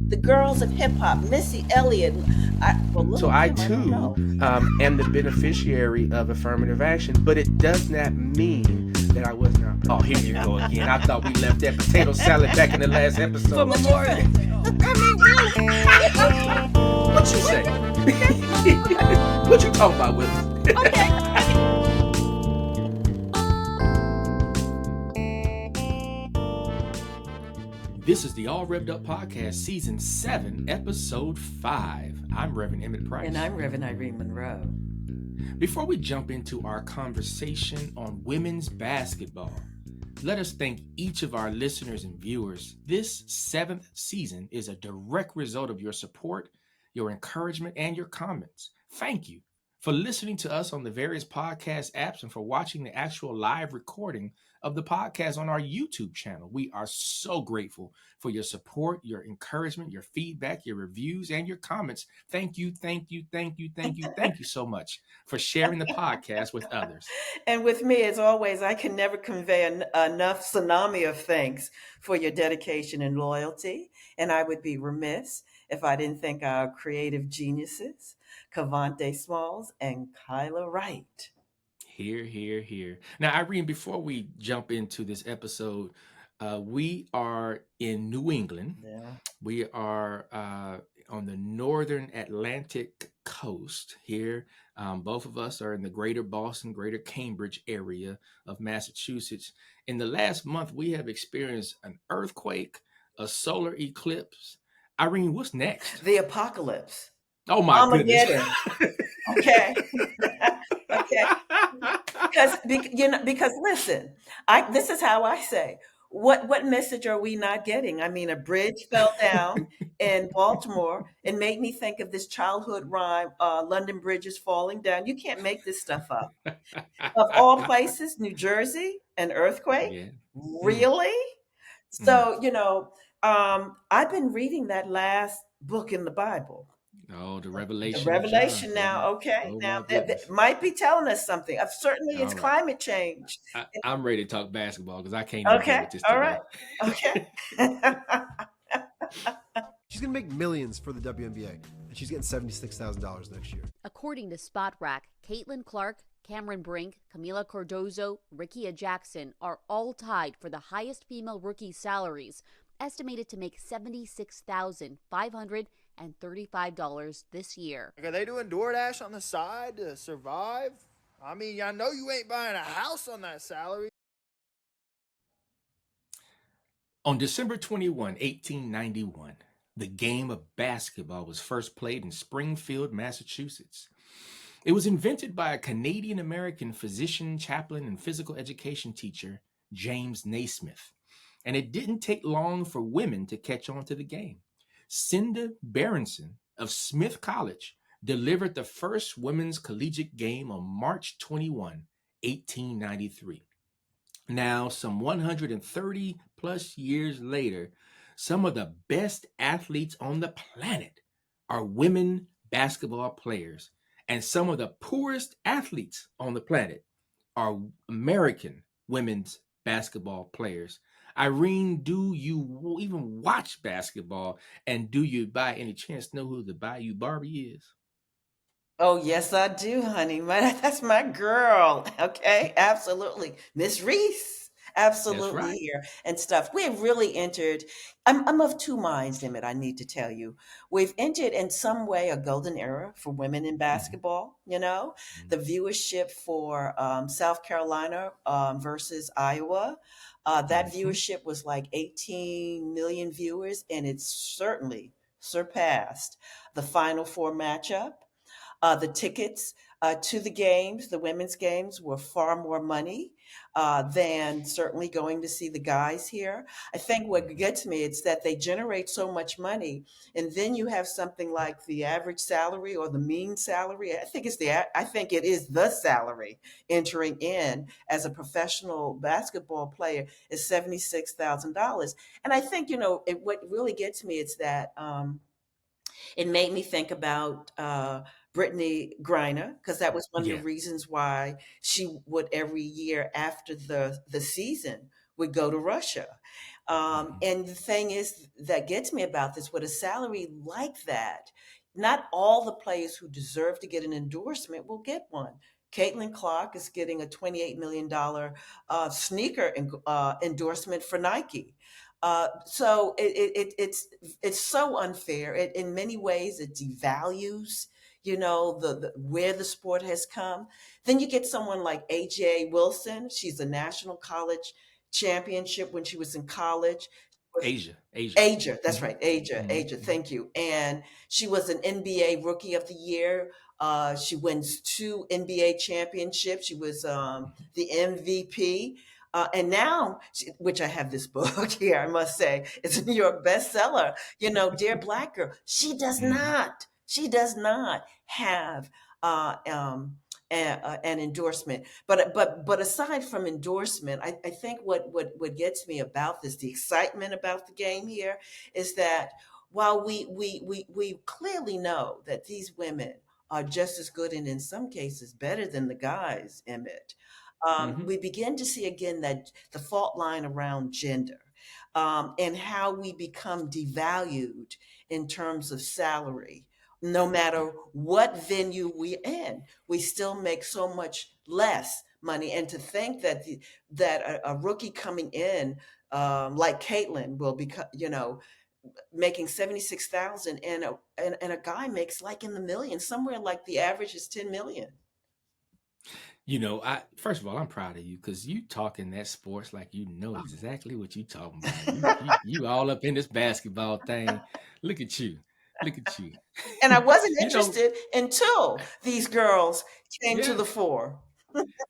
the girls of hip hop, Missy Elliott. Well, So Little I Kim, I don't too know. am the beneficiary of affirmative action, but it does not mean that I was not. Oh, here you go again. I thought we left that potato salad back in the last For episode. Memorial Day. I mean, really? What you say? What you talking about, Willis? Okay. This is the All Rev'd Up Podcast, Season 7, Episode 5. I'm Reverend Emmett Price. And I'm Reverend Irene Monroe. Before we jump into our conversation on women's basketball, let us thank each of our listeners and viewers. This 7th season is a direct result of your support, your encouragement, and your comments. Thank you for listening to us on the various podcast apps and for watching the actual live recording of the podcast on our YouTube channel. We are so grateful for your support, your encouragement, your feedback, your reviews, and your comments. Thank you, thank you, thank you, thank you, thank you so much for sharing the podcast with others. And with me, as always, I can never convey enough tsunami of thanks for your dedication and loyalty. And I would be remiss if I didn't thank our creative geniuses, Cavante Smalls and Kyla Wright. Here, here, here. Now, Irene, before we jump into this episode, we are in New England. Yeah. We are on the northern Atlantic coast here. Both of us are in the greater Boston, greater Cambridge area of Massachusetts. In the last month, we have experienced an earthquake, a solar eclipse. Irene, what's next? The apocalypse. Oh, my goodness. Armageddon. Okay. Okay. Because listen, this is how I say, what message are we not getting? I mean, a bridge fell down in Baltimore and made me think of this childhood rhyme, London Bridge is falling down. You can't make this stuff up. Of all places, New Jersey, an earthquake? Yeah. Really? So, I've been reading that last book in the Bible. Oh, the Revelation. The Revelation now, okay. Oh, now my that might be telling us something. Certainly, it's All right. climate change. I'm ready to talk basketball because I can't even deal Okay, with this all today. right, okay. She's going to make millions for the WNBA, and she's getting $76,000 next year. According to Spot Rack, Caitlin Clark, Cameron Brink, Camila Cardozo, Rickea Jackson are all tied for the highest female rookie salaries, estimated to make $76,535 this year. Are they doing DoorDash on the side to survive? I mean, I know you ain't buying a house on that salary. On December 21, 1891, the game of basketball was first played in Springfield, Massachusetts. It was invented by a Canadian-American physician, chaplain, and physical education teacher, James Naismith. And it didn't take long for women to catch on to the game. Cinda Berenson of Smith College delivered the first women's collegiate game on March 21, 1893. Now, some 130 plus years later, some of the best athletes on the planet are women basketball players. And some of the poorest athletes on the planet are American women's basketball players. Irene, do you even watch basketball? And do you by any chance know who the Bayou Barbie is? Oh, yes, I do, honey. That's my girl. Okay, absolutely. Miss Reese. Absolutely right. here and stuff. We have really entered. I'm of two minds, Emmett. I need to tell you, we've entered in some way a golden era for women in basketball. The viewership for South Carolina versus Iowa, that viewership was like 18 million viewers, and it's certainly surpassed the Final Four matchup. The tickets to the games, the women's games, were far more money than certainly going to see the guys here. I think what gets me is that they generate so much money, and then you have something like the average salary or the mean salary. I think it is the salary entering in as a professional basketball player is $76,000. And I think what really gets me is that it made me think about Brittany Griner, because that was one of the reasons why she would every year after the season would go to Russia. And the thing is that gets me about this, with a salary like that, not all the players who deserve to get an endorsement will get one. Caitlin Clark is getting a $28 million sneaker endorsement for Nike. So it's so unfair. In many ways, it devalues, the where the sport has come. Then you get someone like AJ Wilson. She's a national college championship when she was in college. Asia, that's right, Asia. Thank you. And she was an NBA Rookie of the Year. She wins 2 NBA championships. She was the MVP. And now, which I have this book here, I must say, it's a New York bestseller. Dear Black Girl, she does not have an endorsement. But aside from endorsement, I think what gets me about this, the excitement about the game here, is that while we clearly know that these women are just as good, and in some cases better than the guys, Emmett, we begin to see again that the fault line around gender, and how we become devalued in terms of salary. No matter what venue we're in, we still make so much less money. And to think that a rookie coming in, like Caitlin, will become, making 76,000, and a guy makes like in the millions, somewhere like the average is 10 million. First of all, I'm proud of you, because you talking that sports like you know exactly what you talking about. You all up in this basketball thing. Look at you. And I wasn't interested until these girls came to the fore.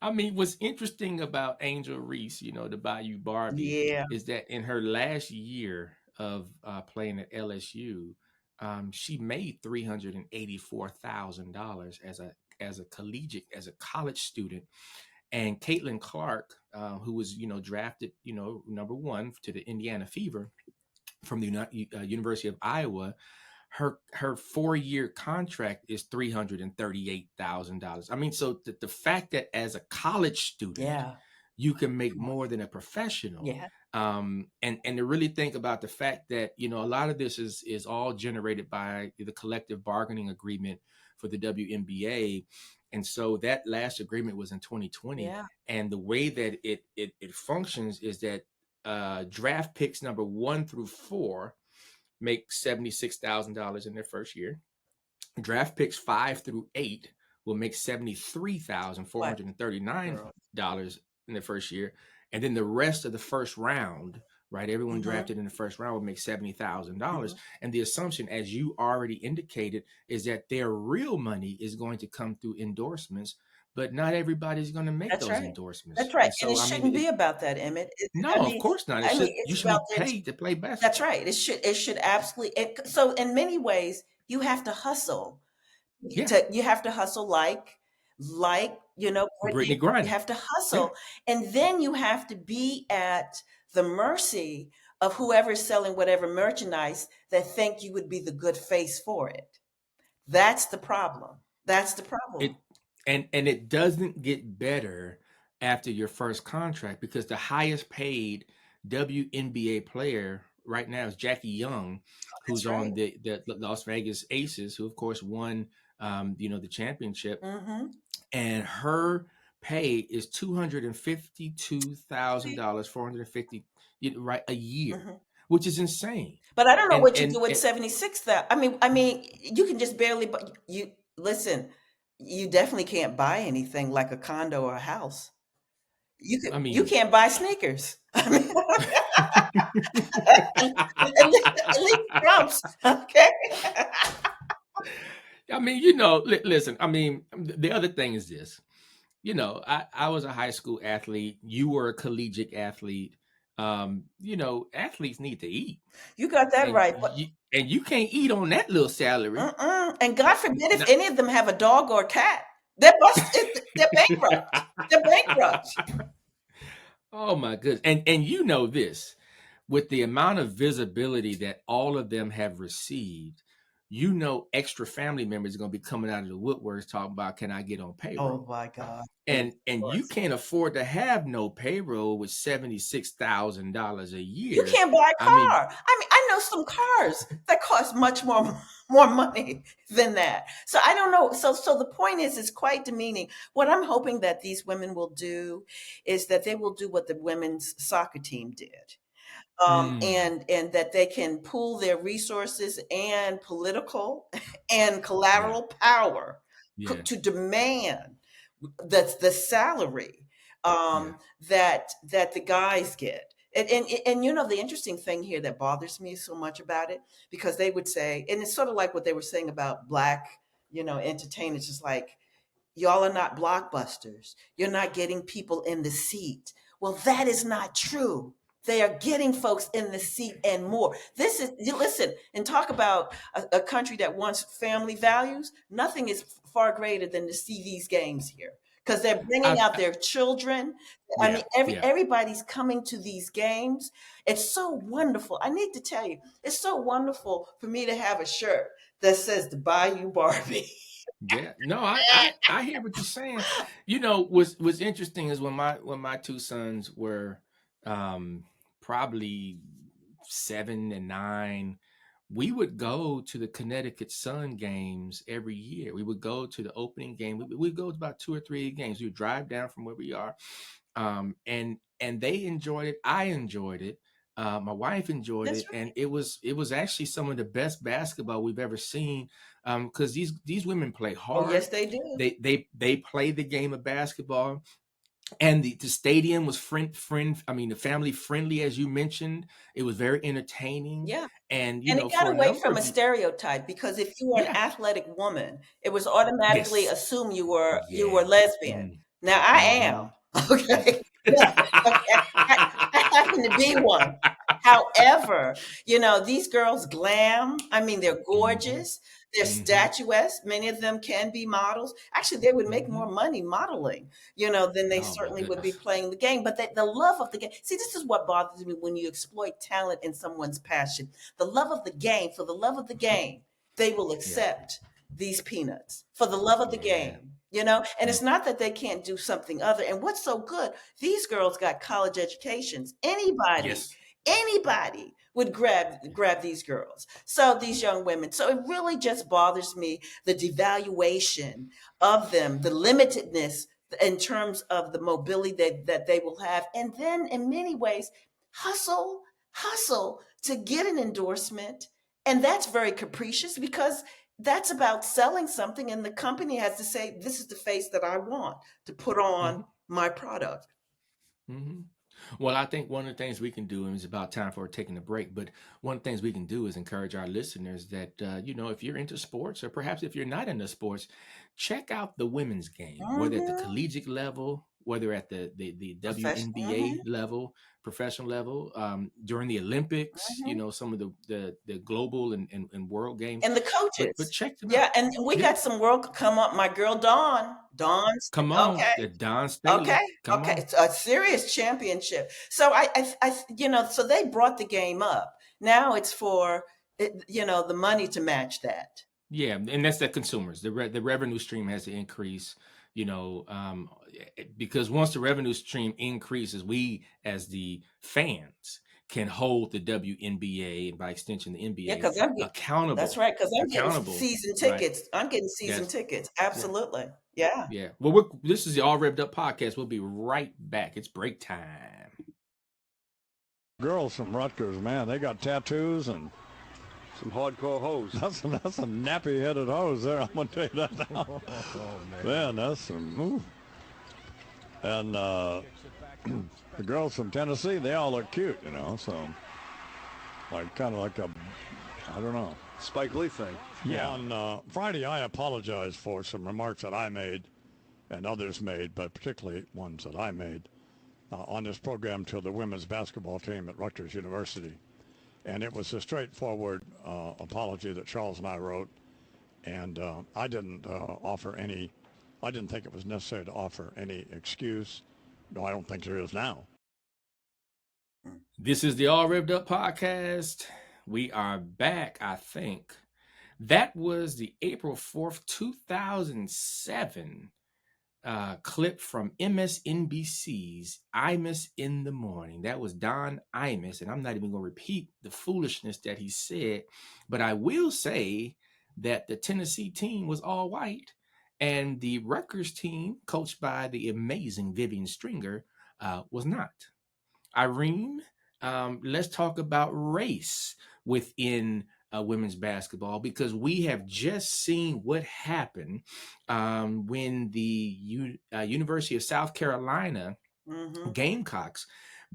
I mean, what's interesting about Angel Reese, the Bayou Barbie, is that in her last year of playing at LSU, she made $384,000 as a college student. And Caitlin Clark, who was drafted number 1 to the Indiana Fever from the University of Iowa, her 4-year contract is $338,000. I mean, so the fact that as a college student, you can make more than a professional. And to really think about the fact that, a lot of this is all generated by the collective bargaining agreement for the WNBA. And so that last agreement was in 2020. And the way that it functions is that draft picks number 1 through 4 make $76,000 in their first year. Draft picks 5 through 8 will make $73,439 in their first year. And then the rest of the first round, right? Everyone drafted in the first round will make $70,000. And the assumption, as you already indicated, is that their real money is going to come through endorsements, but not everybody's going to make those endorsements. That's right. And it shouldn't be about that, Emmett. Of course not. You should be paid to play basketball. That's right. It should absolutely. So in many ways, you have to hustle. You have to hustle like Brittany Griner. You have to hustle, and then you have to be at the mercy of whoever's selling whatever merchandise that think you would be the good face for it. That's the problem. And it doesn't get better after your first contract, because the highest paid WNBA player right now is Jackie Young, who's on the Las Vegas Aces, who of course won the championship. And her pay is $252,000, $450 a year, which is insane. But I don't know what you do with 76,000. I mean, you can just barely. But you listen. You definitely can't buy anything like a condo or a house. You can't buy sneakers. I mean, at least Trumps, okay. I mean, listen, I mean, the other thing is this, I was a high school athlete. You were a collegiate athlete. Athletes need to eat. You got that right. And you can't eat on that little salary. And God forbid if any of them have a dog or a cat. They're bankrupt. They're bankrupt. Oh my goodness. And this, with the amount of visibility that all of them have received, extra family members are going to be coming out of the woodworks talking about, can I get on Oh payroll? my God. And Of you course. can't afford to have no payroll with $76,000 a You year. can't buy a I mean, car. I mean, I know some cars that cost much more money than that. So I don't know. So the point is, it's quite demeaning. What I'm hoping that these women will do is that they will do what the women's soccer team did. And that they can pool their resources and political and yeah, collateral power yeah, to demand the salary yeah. that the guys get. And you know the interesting thing here that bothers me so much about it, because they would say, and it's sort of like what they were saying about black, entertainers, just like, y'all are not blockbusters. You're not getting people in the seat. Well, that is not true. They are getting folks in the seat and more. This is, you listen, and talk about a country that wants family values. Nothing is far greater than to see these games here, because they're bringing out their children. I mean, Yeah, yeah. everybody's coming to these games. It's so wonderful. I need to tell you, it's so wonderful for me to have a shirt that says the Bayou Barbie. Yeah, no, I hear what you're saying. What's interesting is when my two sons were probably 7 and 9, we would go to the Connecticut Sun games every year. We would go to the opening game. We'd go to about 2 or 3 games. We would drive down from where we are, and they enjoyed it. I enjoyed it. My wife enjoyed That's it, right. and it was actually some of the best basketball we've ever seen. Because these women play Oh, hard. yes, they do. They play the game of basketball, and the stadium was the family friendly, as you mentioned. It was very entertaining, Yeah. and And it got for a away number from of a stereotype, because if you were an yeah, athletic woman, it was automatically yes, assumed you were yeah, lesbian. mm, Now I mm-hmm. am. Okay. Yeah, okay. I happen to be one. However, these girls glam. I mean, they're Mm-hmm. gorgeous. They're Mm-hmm. statuesque. Many of them can be models. Actually, they would make Mm-hmm. more money modeling, than they Oh my certainly would be goodness. playing the game. But the love of the game. See, this is what bothers me when you exploit talent in someone's passion. The love of the game. For the love of the game, they will Yeah, accept these peanuts for the love of the yeah. game. And Mm, it's not that they can't do something other. And what's so good, these girls got college educations. Anybody, yes. anybody would grab these girls. So these young women. So it really just bothers me, the devaluation of them, the limitedness in terms of the mobility that they will have. And then in many ways, hustle to get an endorsement. And that's very capricious, because that's about selling something, and the company has to say, this is the face that I want to put Mm-hmm. on my product. Mm-hmm. Well, I think one of the things we can do, and it's about time for taking a break, but one of the things we can do is encourage our listeners that, if you're into sports, or perhaps if you're not into sports, check out the women's game, whether at the Hmm. collegiate level, whether at the Profession. WNBA level, professional level, during the Olympics, Hmm. some of the global and world games, And the but coaches. check them out. Yeah, and we Yeah, got some world come up. My girl Dawn's come on, okay. the Don Okay, Staley, come okay, on. it's a serious championship. So so they brought the game up. Now it's for the money to match that. Yeah, and that's the consumers. The revenue stream has to increase, because once the revenue stream increases, we as the fans can hold the WNBA, and by extension the Yeah, NBA, because that's accountable, right. Because I'm getting accountable, season right? tickets. I'm getting season Yes, tickets. yeah, Absolutely. Yeah. yeah. Well, this is the All Rev'd Up podcast. We'll be right back. It's break time. Girls from Rutgers, man, they got tattoos and Some hardcore hoes. that's some nappy-headed hose there. I'm gonna tell you that now. Man, that's some. Ooh. And the girls from Tennessee, they all look cute, So, kind of like I don't know. Spike Lee thing. Yeah. On Friday, I apologize for some remarks that I made and others made, but particularly ones that I made on this program to the women's basketball team at Rutgers University. And it was a straightforward apology that Charles and I wrote. And I didn't I didn't think it was necessary to offer any excuse. No, I don't think there is now. This is the All Rev'd Up podcast. We are back, I think. That was the April 4th, 2007 clip from MSNBC's Imus in the Morning. That was Don Imus, and I'm not even going to repeat the foolishness that he said, but I will say that the Tennessee team was all white, and the Rutgers team, coached by the amazing Vivian Stringer, was not. Irene, let's talk about race within women's basketball, because we have just seen what happened when the University of South Carolina Mm-hmm. Gamecocks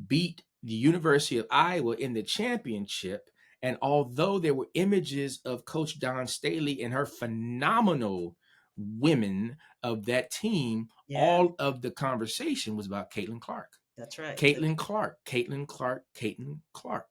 beat the University of Iowa in the championship. And although there were images of Coach Dawn Staley and her phenomenal women of that team, Yeah, all of the conversation was about Caitlin Clark. that's right. Caitlin Clark, Caitlin Clark, Caitlin Clark.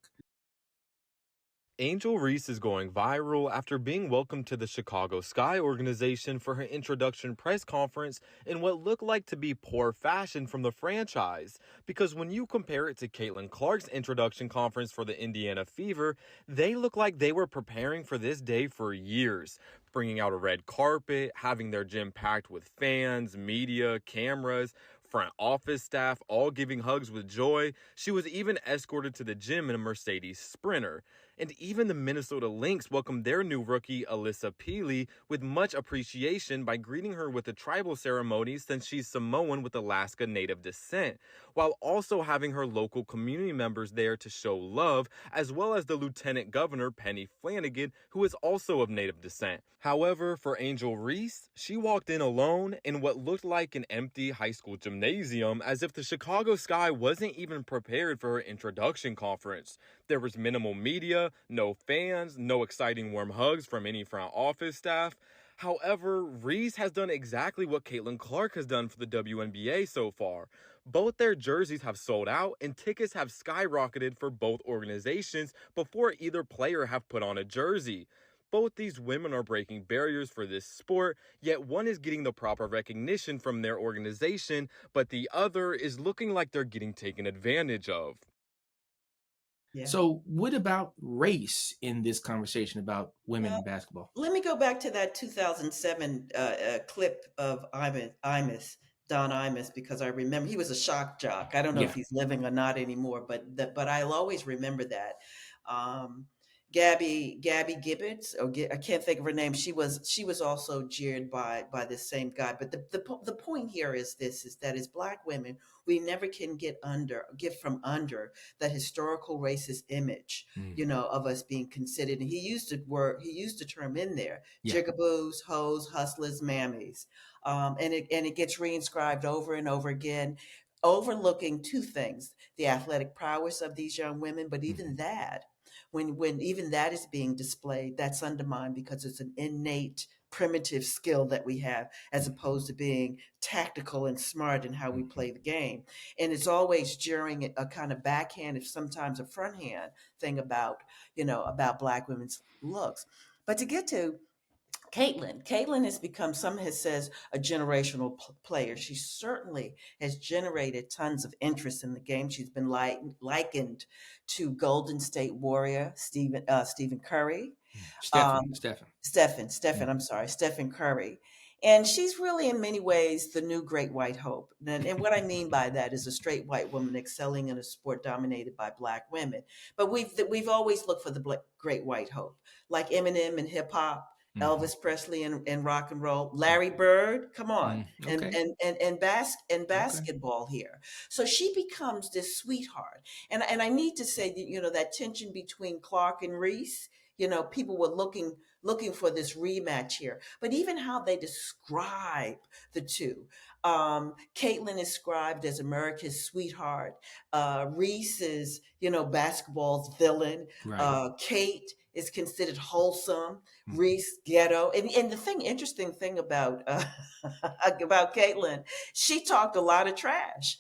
Angel Reese is going viral after being welcomed to the Chicago Sky organization for her introduction press conference in what looked like to be poor fashion from the franchise. Because when you compare it to Caitlin Clark's introduction conference for the Indiana Fever, they look like they were preparing for this day for years. Bringing out a red carpet, having their gym packed with fans, media, cameras, front office staff, all giving hugs with joy. She was even escorted to the gym in a Mercedes Sprinter. And even the Minnesota Lynx welcomed their new rookie, Alyssa Peely, with much appreciation by greeting her with a tribal ceremony since she's Samoan with Alaska Native descent, while also having her local community members there to show love, as well as the Lieutenant Governor, Penny Flanagan, who is also of Native descent. However, for Angel Reese, she walked in alone in what looked like an empty high school gymnasium, as if the Chicago Sky wasn't even prepared for her introduction conference. There was minimal media, no fans, no exciting warm hugs from any front office staff. However, Reese has done exactly what Caitlin Clark has done for the WNBA so far. Both their jerseys have sold out and tickets have skyrocketed for both organizations before either player have put on a jersey. Both these women are breaking barriers for this sport, yet one is getting the proper recognition from their organization, but the other is looking like they're getting taken advantage of. Yeah. So, what about race in this conversation about women in basketball? Let me go back to that 2007 clip of Don Imus, because I remember he was a shock jock. I don't know if Yeah. he's living or not anymore, but I'll always remember that. Um, Gabby Gibbons, I can't think of her name. She was also jeered by this same guy. But the point here is this: is that as Black women, we never can get from under that historical racist image, of us being considered. And he used the term in there: Yeah. jigaboos, hoes, hustlers, mammies, and it gets reinscribed over and over again, overlooking two things: the athletic prowess of these young women, but even that. When even that is being displayed, that's undermined because it's an innate primitive skill that we have, as opposed to being tactical and smart in how we play the game. And it's always during a kind of backhand, if sometimes a front hand thing about Black women's looks. But to get to Caitlin has become, some has says, a generational player. She certainly has generated tons of interest in the game. She's been likened to Golden State Warrior Stephen Curry. Stephen, I'm sorry, Stephen Curry. And she's really, in many ways, the new great white hope. And what I mean by that is a straight white woman excelling in a sport dominated by Black women. But we've always looked for the great white hope, like Eminem in hip hop, Elvis Presley and rock and roll, Larry Bird, come on, Okay. and basketball here. So she becomes this sweetheart. And I need to say that, that tension between Clark and Reese, people were looking for this rematch here. But even how they describe the two. Caitlin is described as America's sweetheart. Reese is, basketball's villain. Right. Kate is considered wholesome. Reese ghetto. And interesting thing about about Caitlin, she talked a lot of trash,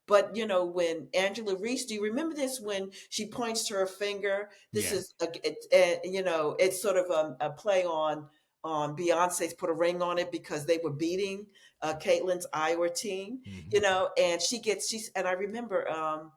But when Angela Reese, do you remember this when she points to her finger? This is it's sort of a play on Beyonce's Put a Ring on It, because they were beating Caitlin's Iowa team, and and I remember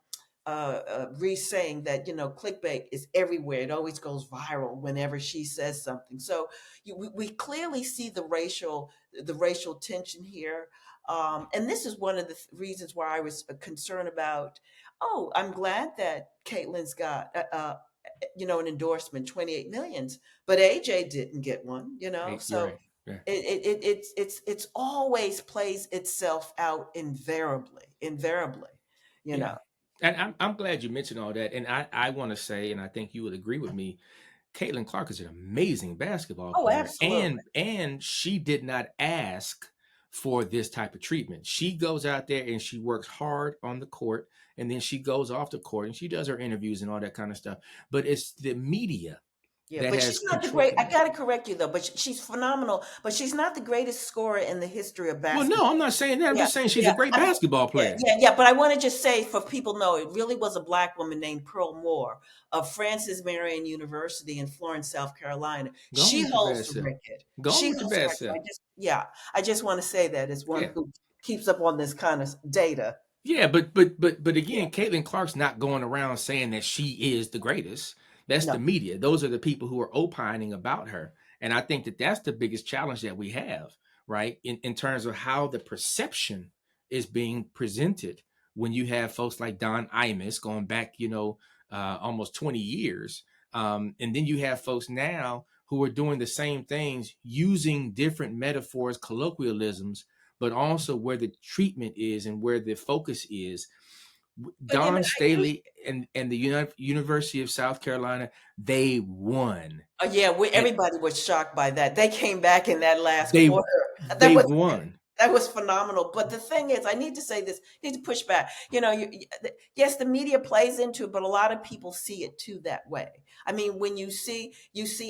Reese saying that, clickbait is everywhere. It always goes viral whenever she says something. So we clearly see the racial tension here. And this is one of the reasons why I was concerned about, oh, I'm glad that Caitlin's got, an endorsement, 28 millions, but AJ didn't get one, You're so right. Yeah. it's always plays itself out invariably, you Yeah. know. And I'm glad you mentioned all that. And I want to say, and I think you would agree with me, Caitlin Clark is an amazing basketball Oh, player, absolutely. and she did not ask for this type of treatment. She goes out there and she works hard on the court, and then she goes off the court and she does her interviews and all that kind of stuff. But it's the media Yeah, that but has she's not the control. great. I got to correct you though, but she's phenomenal. But she's not the greatest scorer in the history of Well, no, I'm basketball. not saying that. I'm Yeah, just saying she's a yeah, great basketball yeah, player. yeah. But I want to just say, for people know, it really was a Black woman named Pearl Moore of Francis Marion University in Florence, South Carolina. Go on She with your holds bad the self. record. Go on She with your holds the bad record. self. I just want to say that as one Yeah. who keeps up on this kind of data. Yeah, but Yeah, again, Caitlin Clark's not going around saying that she is the greatest. That's the no. media. Those are the people who are opining about her. And I think that that's the biggest challenge that we have, right? In terms of how the perception is being presented when you have folks like Don Imus going back, almost 20 years. And then you have folks now who are doing the same things using different metaphors, colloquialisms, but also where the treatment is and where the focus is. But Don Emmett, I do. Staley and the University of South Carolina, they won. Yeah, And everybody was shocked by that. They came back in that last they quarter. That they was won. that was phenomenal. But the thing is, I need to say this. I need to push back. Yes, the media plays into it, but a lot of people see it too that way. I mean, when you see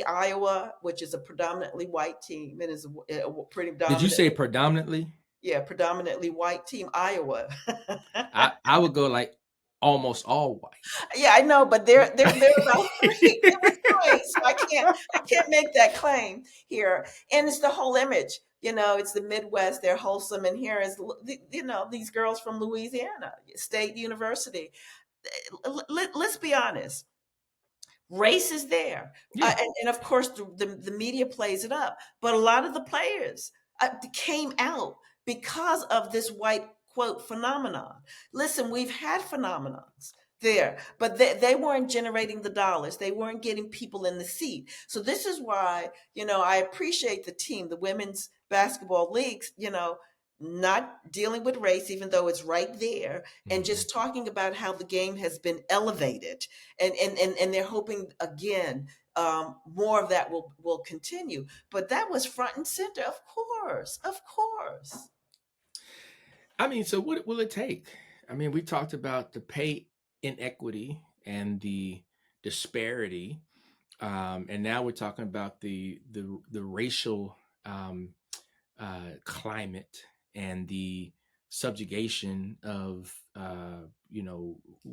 Iowa, which is a predominantly white team, and is a pretty Did you dominant, say predominantly? yeah, predominantly white team, Iowa. I would go like almost all white. Yeah, I know, but they're about three. There were three, so I can't make that claim here. And it's the whole image. It's the Midwest. They're wholesome, and here is these girls from Louisiana State University. Let's be honest. Race is there, Yeah. and of course the media plays it up. But a lot of the players came out because of this white quote phenomenon. Listen, we've had phenomenons there, but they weren't generating the dollars. They weren't getting people in the seat. So this is why I appreciate the team, the women's basketball leagues. Not dealing with race, even though it's right there, and Mhm. just talking about how the game has been elevated, and they're hoping again, more of that will continue. But that was front and center, of course, of course. I mean, so what will it take? I mean, we talked about the pay inequity and the disparity, and now we're talking about the racial climate and the subjugation of Of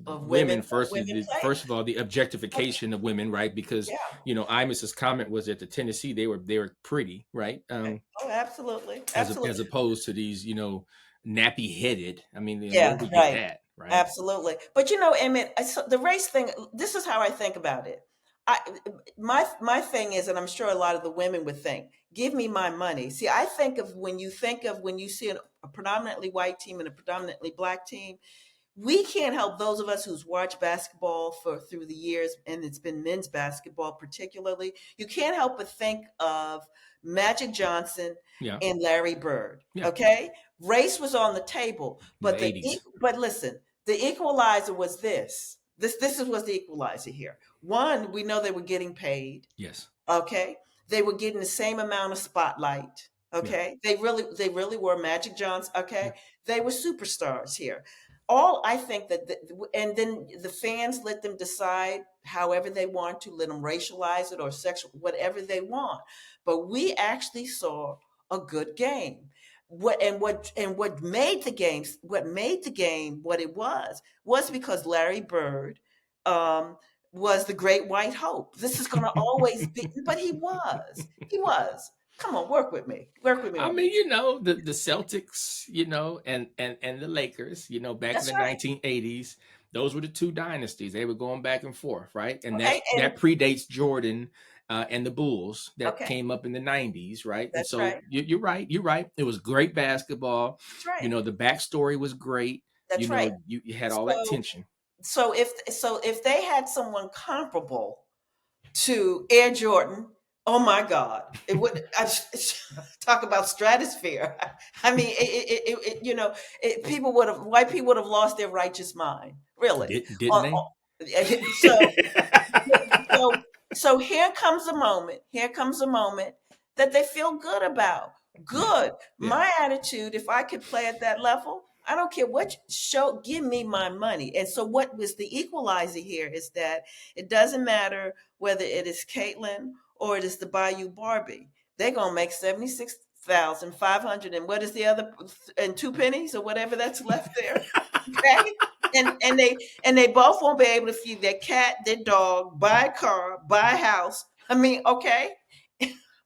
women. women First players. of all, the objectification of women, right? Because Yeah. Imus's comment was that the Tennessee they were pretty, right? Oh, absolutely, As absolutely. opposed to these nappy headed. I mean, where Yeah, do we get right. that, right? Absolutely. But Emmett, the race thing, this is how I think about it. I my thing is, and I'm sure a lot of the women would think, give me my money. See, I think of when you see a predominantly white team and a predominantly Black team, we can't help, those of us who's watched basketball through the years, and it's been men's basketball particularly, you can't help but think of Magic Johnson Yeah, and Larry Bird. yeah. Okay, race was on the table, In the '80s. but listen, the equalizer was this. This was the equalizer here. One, we know they were getting paid. Yes. Okay, they were getting the same amount of spotlight. Yeah. Okay, they really were. Magic Johnson. Yeah. Okay, they were superstars here. All I think and then the fans let them decide however they want to, let them racialize it or sexual, whatever they want. But we actually saw a good game. What made the game what it was because Larry Bird was the great white hope. This is going to always be, but he was. Come on, work with me I on mean, this. the Celtics, and the Lakers, back in That's the right. 1980s, Those were the two dynasties. They were going back and forth, right? And Okay, that predates Jordan and the Bulls that okay, came up in the 90s, right? And that's so right. you're right. You're right. It was great basketball. That's right. The backstory was great. That's right. You had all that So, tension. if they had someone comparable to Air Jordan, oh my God, it would talk about stratosphere. I mean, white people would have lost their righteous mind, really. Didn't they? So, so here comes a moment. Here comes a moment that they feel good about. Good. Yeah. My attitude, if I could play at that level, I don't care what show, give me my money. And so what was the equalizer here is that it doesn't matter whether it is Caitlin or it is the Bayou Barbie. They're going to make 76,500 and what is the other, and 2 pennies or whatever that's left there. Okay. And they both won't be able to feed their cat, their dog, buy a car, buy a house. I mean, okay.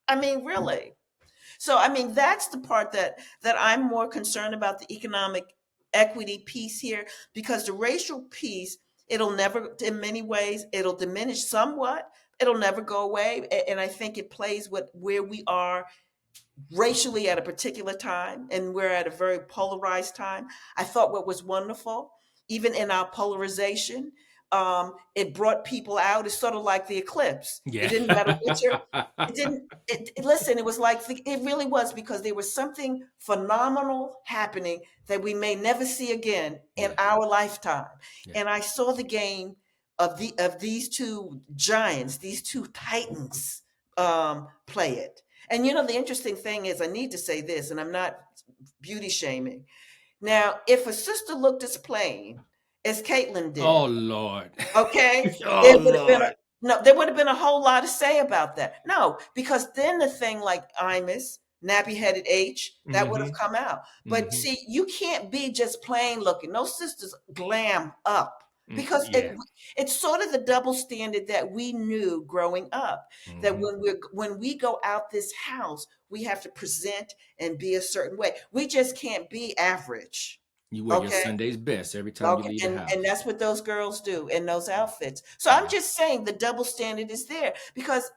I mean, really. So, I mean, that's the part that I'm more concerned about, the economic equity piece here, because the racial piece, it'll never, in many ways, it'll diminish somewhat. It'll never go away. And I think it plays with where we are racially at a particular time. And we're at a very polarized time. I thought what was wonderful, even in our polarization, it brought people out. It's sort of like the eclipse. Yeah. It didn't matter which listen, it was like, it really was, because there was something phenomenal happening that we may never see again in our lifetime. Yeah. And I saw the game of these two giants, these two titans play it. And the interesting thing is, I need to say this, and I'm not beauty shaming. Now, if a sister looked as plain as Caitlin did. Oh, Lord. Okay. There would have been a whole lot to say about that. No, because then the thing like Imus, nappy-headed H, that would have come out. But see, you can't be just plain looking. Those sisters glam up, because it's sort of the double standard that we knew growing up, that when we go out this house, we have to present and be a certain way. We just can't be average. You wear your Sunday's best every time you leave the house. And that's what those girls do in those outfits. So I'm just saying the double standard is there, because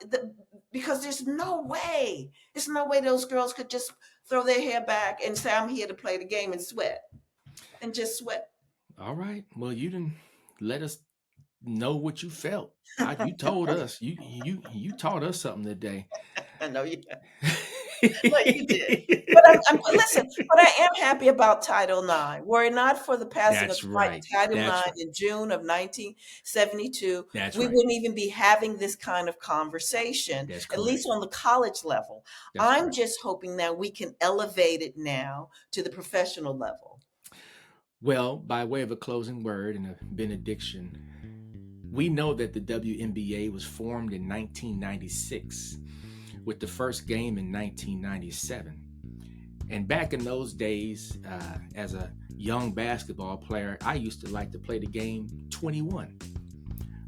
there's no way those girls could just throw their hair back and say, I'm here to play the game and sweat. All right. Well, you didn't let us know what you felt. You told us. You taught us something today. I know you did. But you did. But but I am happy about Title IX. Were it not for the passing of Title IX in June of 1972, we wouldn't even be having this kind of conversation, at least on the college level. I'm just hoping that we can elevate it now to the professional level. Well, by way of a closing word and a benediction, we know that the WNBA was formed in 1996. with the first game in 1997. And back in those days, as a young basketball player, I used to like to play the game 21,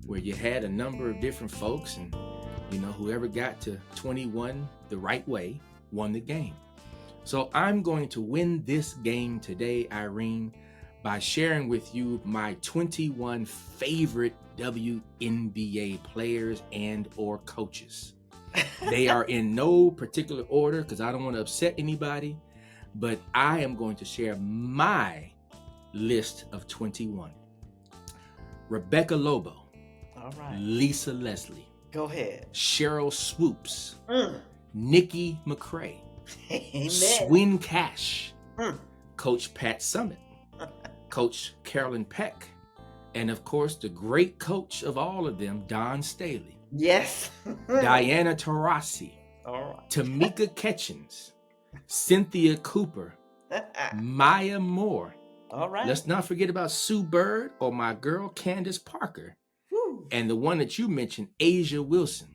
where you had a number of different folks, and whoever got to 21 the right way won the game. So I'm going to win this game today, Irene, by sharing with you my 21 favorite WNBA players and or coaches. They are in no particular order because I don't want to upset anybody, but I am going to share my list of 21. Rebecca Lobo. All right. Lisa Leslie. Go ahead. Cheryl Swoops. Nikki McCray. Amen. Swin Cash. Coach Pat Summitt. Coach Carolyn Peck. And of course, the great coach of all of them, Don Staley. Yes. Diana Taurasi. All right. Tamika Catchings. Cynthia Cooper. Maya Moore. All right. Let's not forget about Sue Bird or my girl Candace Parker. Woo. And the one that you mentioned, Asia Wilson.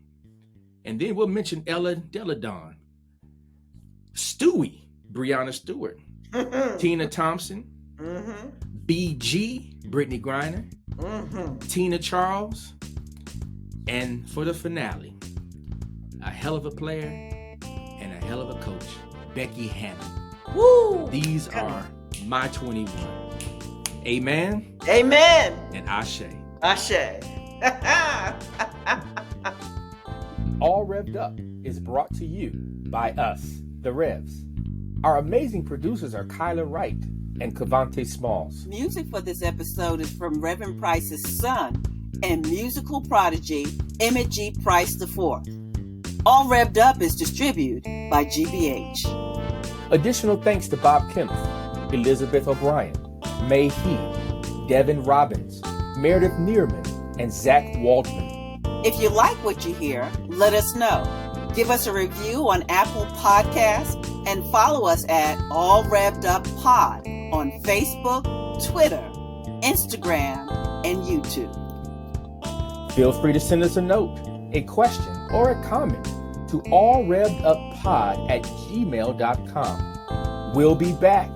And then we'll mention Ella Deladon. Stewie, Breonna Stewart. Tina Thompson. BG, Brittany Griner. Tina Charles. And for the finale, a hell of a player and a hell of a coach, Becky Hammond. Woo! These are my 21. Amen Amen. and Ashe. Ashe. All Rev'd Up is brought to you by us, the Revs. Our amazing producers are Kyla Wright and Cavante Smalls. Music for this episode is from Reverend Price's son and musical prodigy Emmett G. Price IV. All Rev'd Up is distributed by GBH. Additional thanks to Bob Kenneth, Elizabeth O'Brien, May He, Devin Robbins, Meredith Neerman, and Zach Waldman. If you like what you hear, let us know. Give us a review on Apple Podcasts and follow us at All Rev'd Up Pod on Facebook, Twitter, Instagram, and YouTube. Feel free to send us a note, a question, or a comment to allrev'duppod@gmail.com. We'll be back